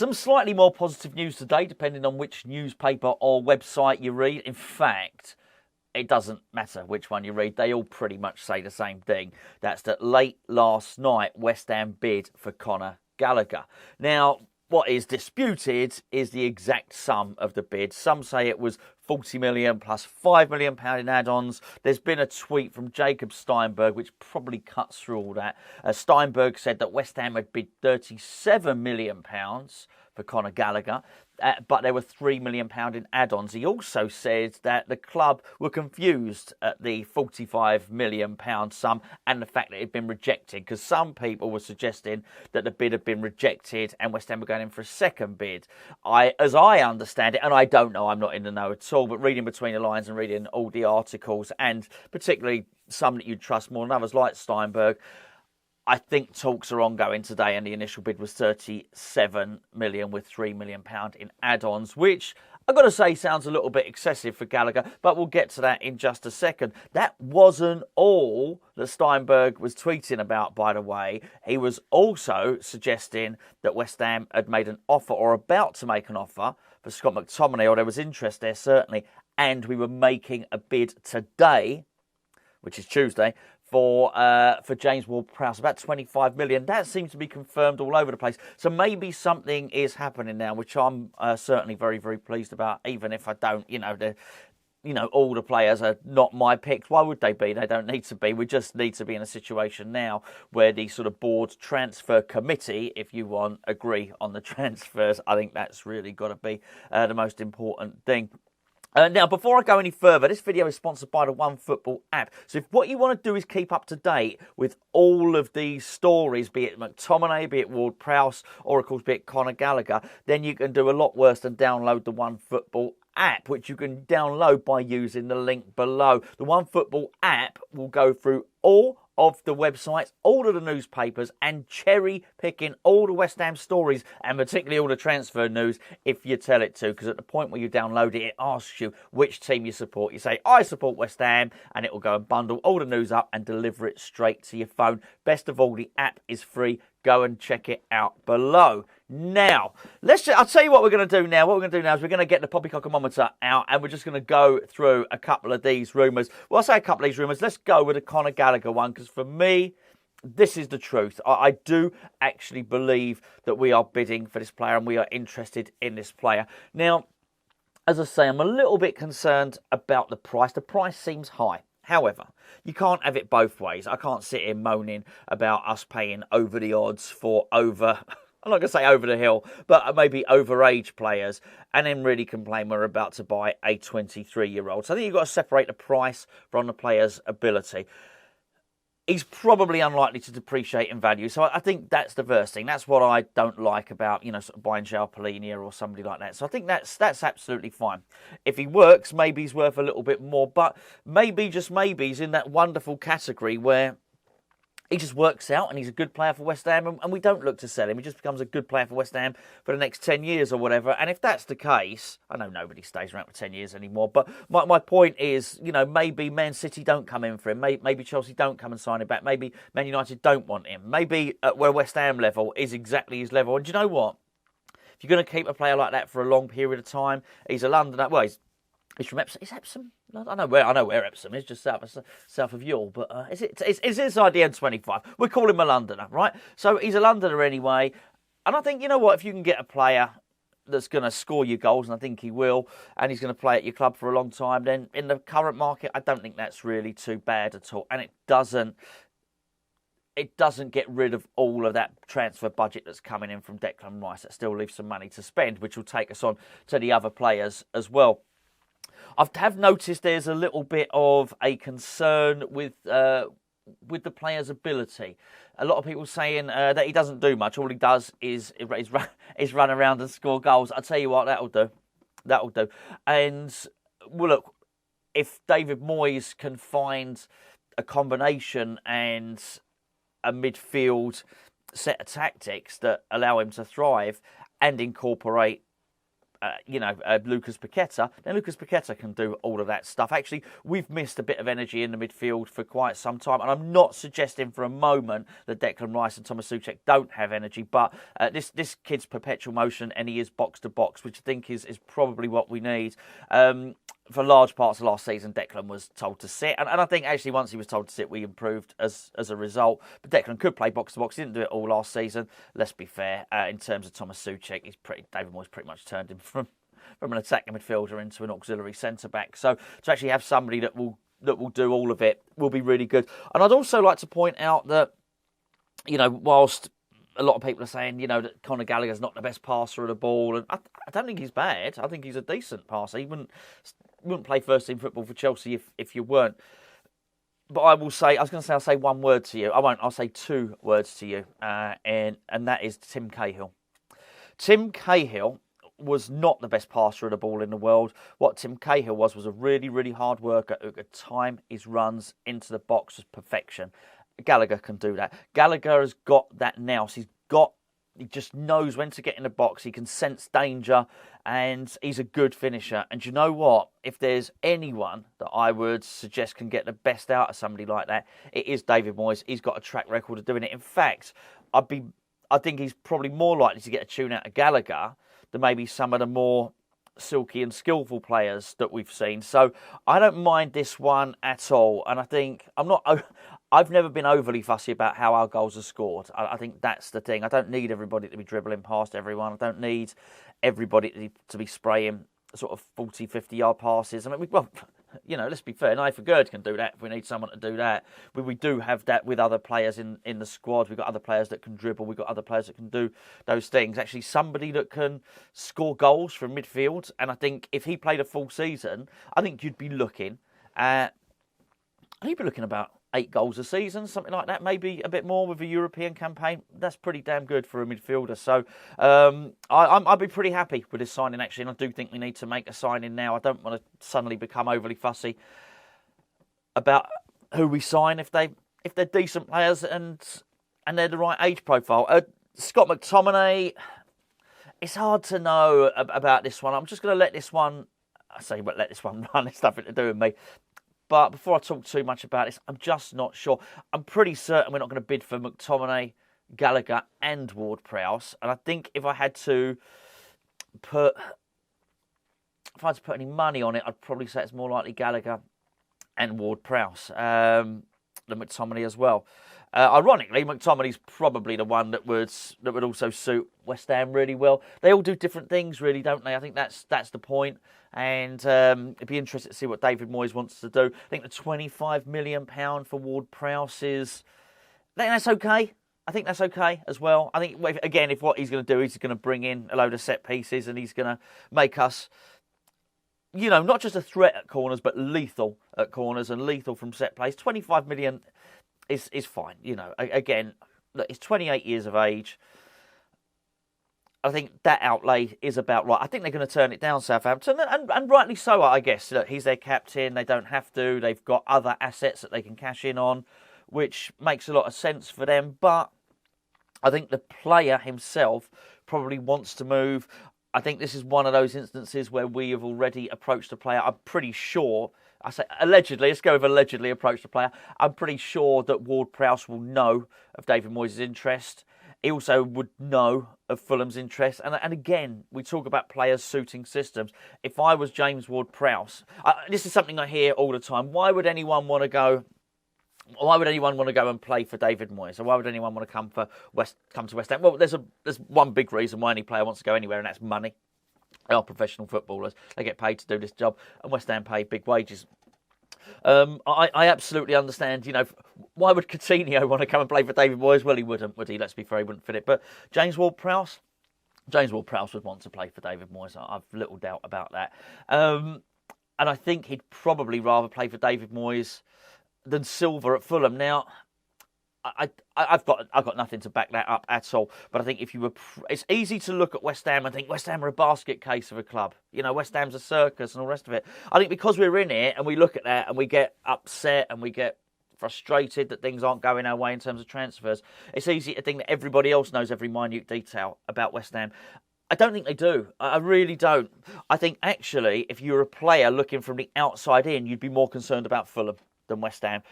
Some slightly more positive news today, depending on which newspaper or website you read. In fact, it doesn't matter which one you read. They all pretty much say the same thing. That's that late last night, West Ham bid for Conor Gallagher. Now, what is disputed is the exact sum of the bid. Some say it was 40 million plus £5 million in add-ons. There's been a tweet from Jacob Steinberg, which probably cuts through all that. Steinberg said that West Ham had bid £37 million for Conor Gallagher, but there were £3 million in add-ons. He also said that the club were confused at the £45 million sum and the fact that it had been rejected, because some people were suggesting that the bid had been rejected and West Ham were going in for a second bid. As I understand it, and I don't know, I'm not in the know at all, but reading between the lines and reading all the articles, and particularly some that you trust more than others, like Steinberg, I think talks are ongoing today, and the initial bid was 37 million with £3 million in add-ons, which I've got to say sounds a little bit excessive for Gallagher, but we'll get to that in just a second. That wasn't all that Steinberg was tweeting about, by the way. He was also suggesting that West Ham had made an offer, or about to make an offer, for Scott McTominay, or there was interest there certainly, and we were making a bid today, which is Tuesday, for James Ward Prowse, about 25 million. That seems to be confirmed all over the place. So maybe something is happening now, which I'm certainly very, very pleased about, even if I don't, all the players are not my picks. Why would they be? They don't need to be. We just need to be in a situation now where the sort of board transfer committee, if you want, agree on the transfers. I think that's really got to be the most important thing. Now, before I go any further, this video is sponsored by the OneFootball app. So if what you want to do is keep up to date with all of these stories, be it McTominay, be it Ward Prowse, or of course be it Conor Gallagher, then you can do a lot worse than download the OneFootball app, which you can download by using the link below. The OneFootball app will go through all of the websites, all of the newspapers, and cherry picking all the West Ham stories, and particularly all the transfer news if you tell it to, because at the point where you download it, it asks you which team you support. You say, I support West Ham, and it will go and bundle all the news up and deliver it straight to your phone. Best of all, the app is free. Go and check it out below. Now, I'll tell you what we're going to do now. What we're going to do now is we're going to get the poppycockometer out, and we're just going to go through a couple of these rumours. Well, I'll say a couple of these rumours. Let's go with the Conor Gallagher one, because for me, this is the truth. I do actually believe that we are bidding for this player and we are interested in this player. Now, as I say, I'm a little bit concerned about the price. The price seems high. However, you can't have it both ways. I can't sit here moaning about us paying over the odds for I'm not going to say over the hill, but maybe overage players, and then really complain we're about to buy a 23-year-old. So I think you've got to separate the price from the player's ability. He's probably unlikely to depreciate in value. So I think that's the first thing. That's what I don't like about, sort of buying João Palhinha or somebody like that. So I think that's absolutely fine. If he works, maybe he's worth a little bit more. But maybe, just maybe, he's in that wonderful category where he just works out and he's a good player for West Ham, and we don't look to sell him. He just becomes a good player for West Ham for the next 10 years or whatever. And if that's the case, I know nobody stays around for 10 years anymore, but my point is, maybe Man City don't come in for him. Maybe Chelsea don't come and sign him back. Maybe Man United don't want him. Maybe at where West Ham level is exactly his level. And do you know what? If you're going to keep a player like that for a long period of time, he's a Londoner. Well, he's from Epsom. Is Epsom? I know where Epsom is, just south of Youghal. But it's inside the M25. We call him a Londoner, right? So he's a Londoner anyway. And I think, you know what, if you can get a player that's going to score you goals, and I think he will, and he's going to play at your club for a long time, then in the current market, I don't think that's really too bad at all. And it doesn't get rid of all of that transfer budget that's coming in from Declan Rice. That still leaves some money to spend, which will take us on to the other players as well. I have noticed there's a little bit of a concern with the player's ability. A lot of people saying that he doesn't do much. All he does is run around and score goals. I'll tell you what, that'll do. That'll do. And, well, look, if David Moyes can find a combination and a midfield set of tactics that allow him to thrive and incorporate Lucas Paqueta, then Lucas Paqueta can do all of that stuff. Actually, we've missed a bit of energy in the midfield for quite some time, and I'm not suggesting for a moment that Declan Rice and Thomas Souček don't have energy, but this kid's perpetual motion, and he is box to box, which I think is probably what we need. For large parts of last season, Declan was told to sit, and I think actually once he was told to sit, we improved as a result. But Declan could play box to box. He didn't do it all last season. Let's be fair. In terms of Thomas Souček, David Moyes pretty much turned him from an attacking midfielder into an auxiliary centre back. So to actually have somebody that will do all of it will be really good. And I'd also like to point out that, whilst a lot of people are saying, that Conor Gallagher's not the best passer of the ball, and I don't think he's bad. I think he's a decent passer. He wouldn't play first team football for Chelsea if you weren't. But I'll say one word to you. I won't. I'll say two words to you, and that is Tim Cahill. Tim Cahill was not the best passer of the ball in the world. What Tim Cahill was a really, really hard worker who could time his runs into the box with perfection. Gallagher can do that. Gallagher has got that now. So he just knows when to get in the box. He can sense danger, and he's a good finisher. And you know what? If there's anyone that I would suggest can get the best out of somebody like that, it is David Moyes. He's got a track record of doing it. In fact, I think he's probably more likely to get a tune out of Gallagher than maybe some of the more silky and skillful players that we've seen. So I don't mind this one at all. And I think I've never been overly fussy about how our goals are scored. I think that's the thing. I don't need everybody to be dribbling past everyone. I don't need everybody to be spraying sort of 40, 50-yard passes. I mean, let's be fair. Nigel Gerd can do that if we need someone to do that. We do have that with other players in the squad. We've got other players that can dribble. We've got other players that can do those things. Actually, somebody that can score goals from midfield. And I think if he played a full season, I think you'd be looking at... He'd be looking about 8 goals a season, something like that, maybe a bit more with a European campaign. That's pretty damn good for a midfielder. So I'd be pretty happy with this signing, actually, and I do think we need to make a signing now. I don't want to suddenly become overly fussy about who we sign if they're decent players and they're the right age profile. Scott McTominay, it's hard to know about this one. I'm just going to let this one run. It's nothing to do with me. But before I talk too much about this, I'm just not sure. I'm pretty certain we're not going to bid for McTominay, Gallagher and Ward Prowse. And I think if I had to put any money on it, I'd probably say it's more likely Gallagher and Ward Prowse than McTominay as well. Ironically, McTominay's probably the one that would also suit West Ham really well. They all do different things, really, don't they? I think that's the point. And it'd be interesting to see what David Moyes wants to do. I think the £25 million for Ward Prowse I think that's okay. I think that's okay as well. I think, again, if what he's going to do is he's going to bring in a load of set pieces and he's going to make us, not just a threat at corners, but lethal at corners and lethal from set plays. 25 million is fine. Again, look, he's 28 years of age. I think that outlay is about right. I think they're going to turn it down, Southampton, and rightly so, I guess. Look, he's their captain. They don't have to. They've got other assets that they can cash in on, which makes a lot of sense for them. But I think the player himself probably wants to move. I think this is one of those instances where we have already approached the player. I'm pretty sure, I say allegedly, let's go with allegedly approached the player. I'm pretty sure that Ward Prowse will know of David Moyes' interest. He also would know of Fulham's interest. And again, we talk about players suiting systems. If I was James Ward Prowse, this is something I hear all the time. Why would anyone want to go and play for David Moyes? Or why would anyone want to come to West Ham? Well, there's one big reason why any player wants to go anywhere, and that's money. They are professional footballers. They get paid to do this job, and West Ham pay big wages. I absolutely understand, why would Coutinho want to come and play for David Moyes? Well, he wouldn't, would he? Let's be fair, he wouldn't fit it. But James Ward Prowse would want to play for David Moyes. I've little doubt about that. And I think he'd probably rather play for David Moyes than Silva at Fulham. Now, I've got nothing to back that up at all. But I think it's easy to look at West Ham and think West Ham are a basket case of a club. West Ham's a circus and all the rest of it. I think because we're in it and we look at that and we get upset and we get frustrated that things aren't going our way in terms of transfers, it's easy to think that everybody else knows every minute detail about West Ham. I don't think they do. I really don't. I think actually, if you're a player looking from the outside in, you'd be more concerned about Fulham than West Ham.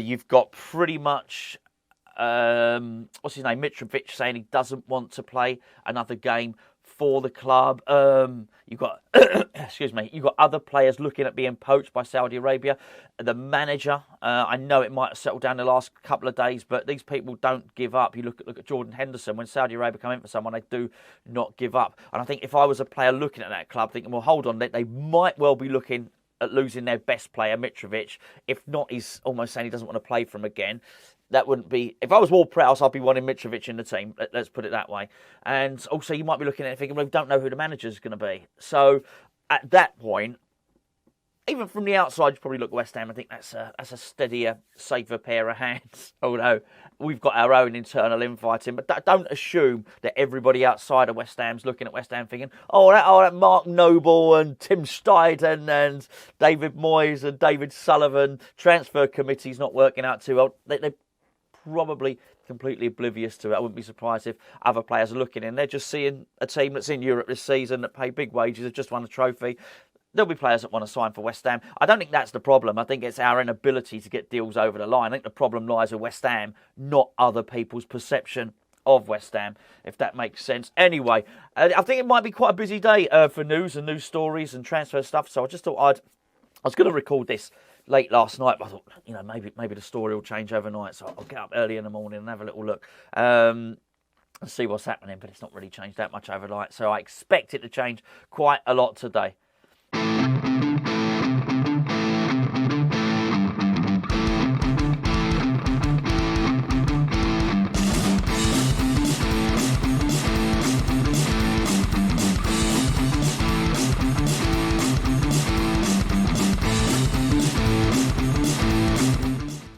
You've got pretty much, what's his name, Mitrovic saying he doesn't want to play another game for the club. You've got, excuse me, you've got other players looking at being poached by Saudi Arabia. The manager, I know it might have settled down the last couple of days, but these people don't give up. You look at Jordan Henderson. When Saudi Arabia come in for someone, they do not give up. And I think if I was a player looking at that club, thinking, well, hold on, they might well be looking at losing their best player, Mitrovic. If not, he's almost saying he doesn't want to play for him again. That wouldn't be... If I was Ward Prowse, I'd be wanting Mitrovic in the team. Let's put it that way. And also, you might be looking at it thinking, well, we don't know who the manager's going to be. So, at that point, even from the outside, you probably look at West Ham and think that's a steadier, safer pair of hands. Although, we've got our own internal infighting. But don't assume that everybody outside of West Ham's looking at West Ham thinking, that Mark Noble and Tim Steidten and David Moyes and David Sullivan, transfer committee's not working out too well. They probably completely oblivious to it. I wouldn't be surprised if other players are looking in. They're just seeing a team that's in Europe this season that pay big wages, have just won a trophy. There'll be players that want to sign for West Ham. I don't think that's the problem. I think it's our inability to get deals over the line. I think the problem lies with West Ham, not other people's perception of West Ham, if that makes sense. Anyway, I think it might be quite a busy day for news and news stories and transfer stuff. So I just thought I was going to record this late last night, but I thought, maybe the story will change overnight, so I'll get up early in the morning and have a little look and see what's happening, but it's not really changed that much overnight, so I expect it to change quite a lot today.